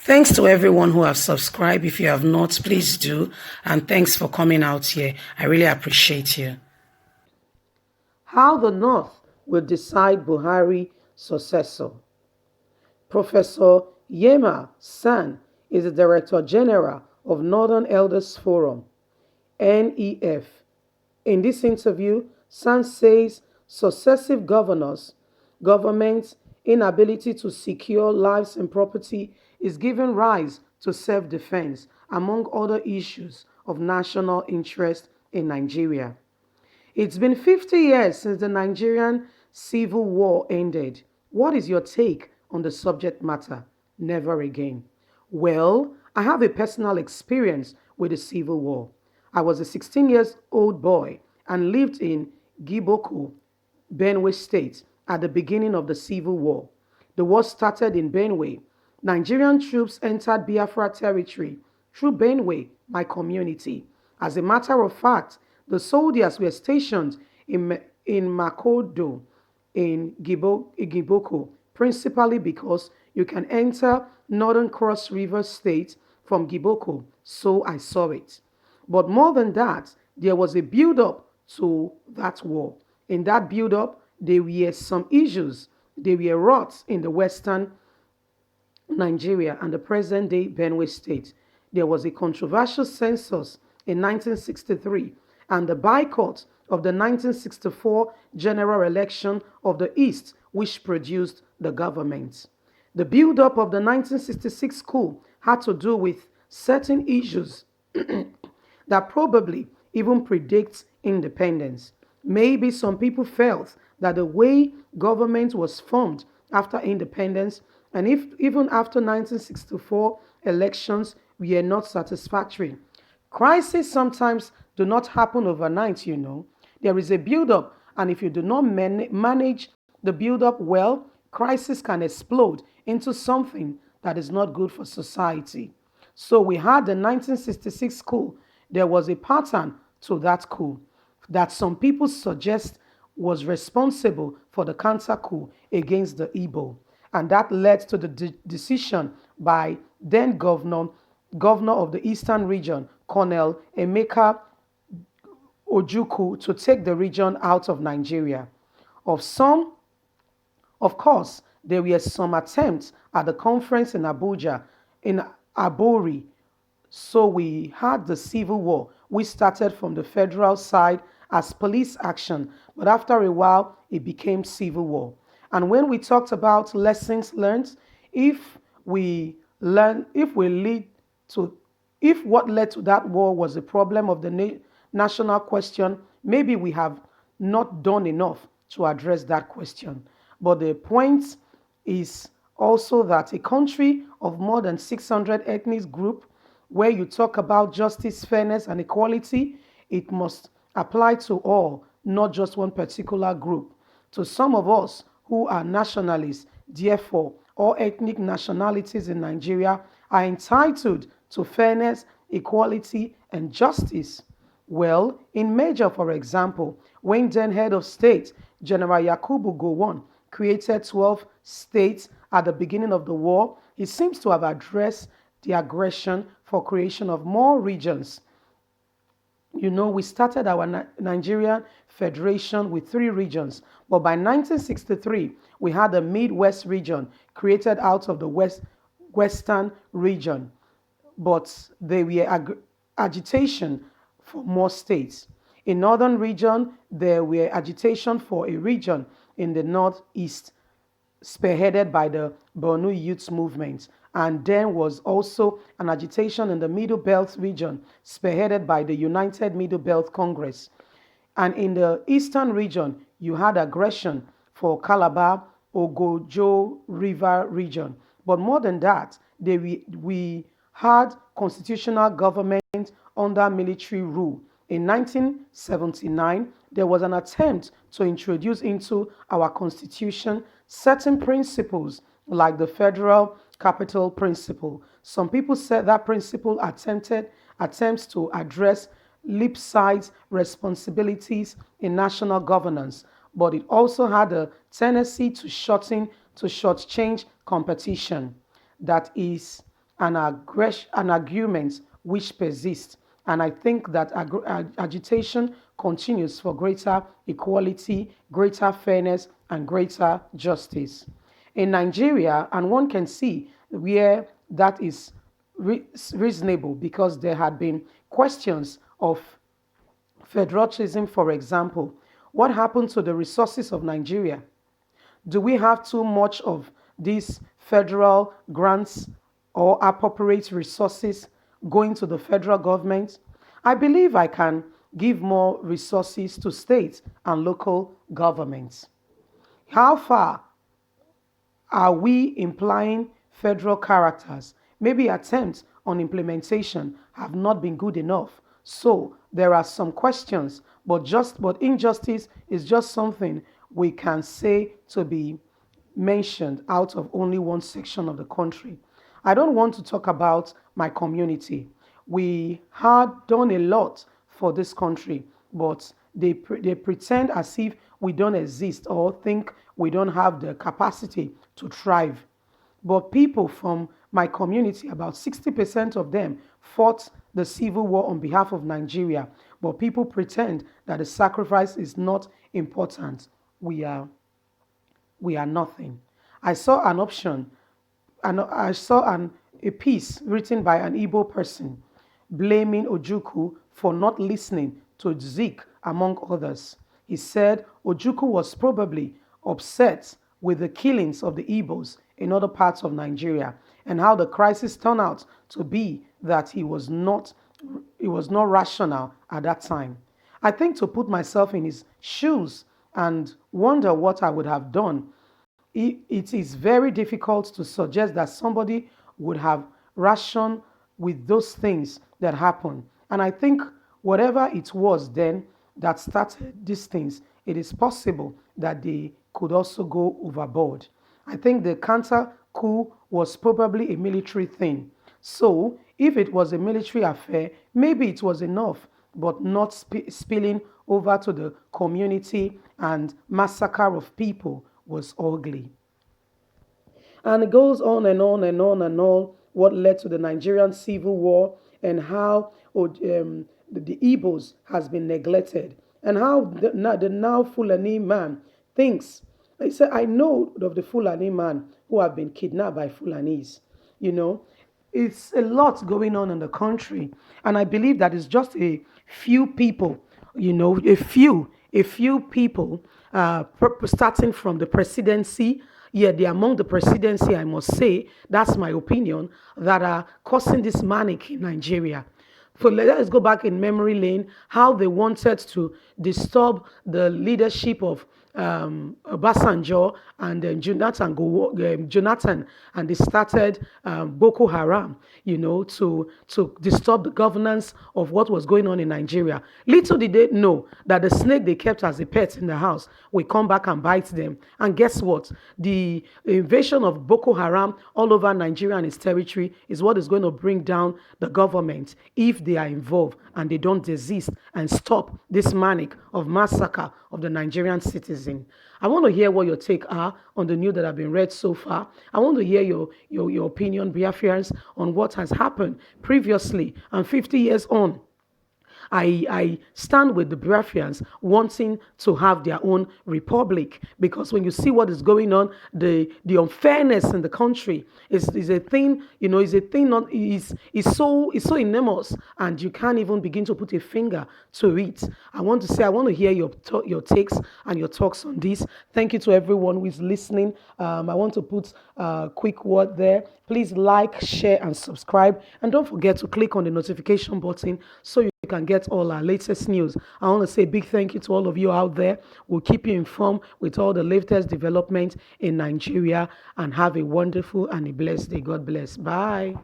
Thanks to everyone who have subscribed. If you have not, please do. And thanks for coming out here. I really appreciate you. How the North will decide Buhari successor. Professor Yema San is the Director General of Northern Elders Forum, NEF. In this interview, San says successive governments' inability to secure lives and property is giving rise to self defense, among other issues of national interest in Nigeria. It's been 50 years since the Nigerian Civil War ended. What is your take on the subject matter? Never again. Well, I have a personal experience with the Civil War. I was a 16 years old boy and lived in Giboko, Benue State, at the beginning of the Civil War. The war started in Benue. Nigerian troops entered Biafra territory through Benue, my community. As a matter of fact, the soldiers were stationed in Makodo in Giboko, principally because you can enter Northern Cross River State from Giboko, so I saw it. But more than that, there was a build up to that war. In that build up, there were some issues. There were riots in the western Nigeria and the present day Benue State. There was a controversial census in 1963 and the boycott of the 1964 general election of the East, which produced the government. The build up of the 1966 coup had to do with certain issues that probably even predicts independence. Maybe some people felt that the way government was formed after independence and if even after 1964 elections were not satisfactory. Crises sometimes do not happen overnight, you know. There is a build-up, and if you do not manage the build-up well, crisis can explode into something that is not good for society. So we had the 1966 coup. There was a pattern to that coup that some people suggest was responsible for the counter coup against the Igbo. And that led to the decision by then governor of the Eastern region, Colonel Emeka Ojukwu, to take the region out of Nigeria. Of some, of course, there were some attempts at the conference in Abuja, in Aburi. So we had the civil war. We started from the federal side as police action, but after a while, it became civil war. And when we talked about lessons learned, if we if we lead to, if what led to that war was a problem of the national question, maybe we have not done enough to address that question. But the point is also that a country of more than 600 ethnic group, where you talk about justice, fairness, and equality, it must apply to all, not just one particular group. To some of us who are nationalists, therefore, all ethnic nationalities in Nigeria are entitled to fairness, equality, and justice. Well, in Major, for example, when then head of state, General Yakubu Gowon, created 12 states at the beginning of the war, he seems to have addressed the aggression for creation of more regions. You know, we started our Nigerian Federation with 3 regions, but by 1963, we had the Midwest region created out of the Western region, but there were agitation for more states. In Northern region, there were agitation for a region in the Northeast, spearheaded by the Borno Youth Movement. And then was also an agitation in the Middle Belt region, spearheaded by the United Middle Belt Congress. And in the Eastern region, you had aggression for Calabar, Ogojo River region. But more than that, we had constitutional government under military rule. In 1979, there was an attempt to introduce into our constitution certain principles like the federal capital principle. Some people said that principle attempts to address lip sides responsibilities in national governance, but it also had a tendency to shortchange competition. That is and arguments which persist. And I think that agitation continues for greater equality, greater fairness, and greater justice. In Nigeria, and one can see where that is reasonable because there had been questions of federalism, for example. What happened to the resources of Nigeria? Do we have too much of these federal grants or appropriate resources going to the federal government? I believe I can give more resources to state and local governments. How far are we implying federal characters? Maybe attempts on implementation have not been good enough. So there are some questions, but injustice is just something we can say to be mentioned out of only one section of the country. I don't want to talk about my community. We had done a lot for this country, but they pretend as if we don't exist or think we don't have the capacity to thrive. But people from my community, about 60% of them fought the civil war on behalf of Nigeria. But people pretend that the sacrifice is not important. We are we are nothing. I saw an option, and I saw a piece written by an Igbo person blaming Ojukwu for not listening to Zik, among others. He said Ojukwu was probably upset with the killings of the Igbos in other parts of Nigeria and how the crisis turned out to be that he was not rational at that time. I think to put myself in his shoes and wonder what I would have done, it is very difficult to suggest that somebody would have rationed with those things that happen. And I think whatever it was then that started these things, it is possible that they could also go overboard. I think the counter coup was probably a military thing. So, if it was a military affair, maybe it was enough, but not spilling over to the community and massacre of people was ugly. And it goes on and on and on and on what led to the Nigerian civil war and how the Igbos has been neglected and how the now Fulani man thinks. He said, I know of the Fulani man who have been kidnapped by Fulanis. You know, it's a lot going on in the country. And I believe that it's just a few people, a few people, starting from the presidency. Yeah, they're among the presidency, I must say, that's my opinion, that are causing this manic in Nigeria. So let's go back in memory lane, how they wanted to disturb the leadership of Obasanjo and then Jonathan, and they started Boko Haram, to disturb the governance of what was going on in Nigeria. Little did they know that the snake they kept as a pet in the house will come back and bite them. And guess what? The invasion of Boko Haram all over Nigeria and its territory is what is going to bring down the government if they are involved and they don't desist and stop this manic of massacre of the Nigerian citizen. I want to hear what your take are on the news that have been read so far. I want to hear your opinion, Biafrans, on what has happened previously and 50 years on. I stand with the Biafrans wanting to have their own republic, because when you see what is going on, the unfairness in the country is a thing, is a thing not is so enormous, and you can't even begin to put a finger to it. I want to hear your takes and your talks on this. Thank you to everyone who is listening. I want to put a quick word there. Please like, share, and subscribe, and don't forget to click on the notification button so you can get all our latest news. I want to say a big thank you to all of you out there. We'll keep you informed with all the latest developments in Nigeria, and have a wonderful and a blessed day. God bless. Bye.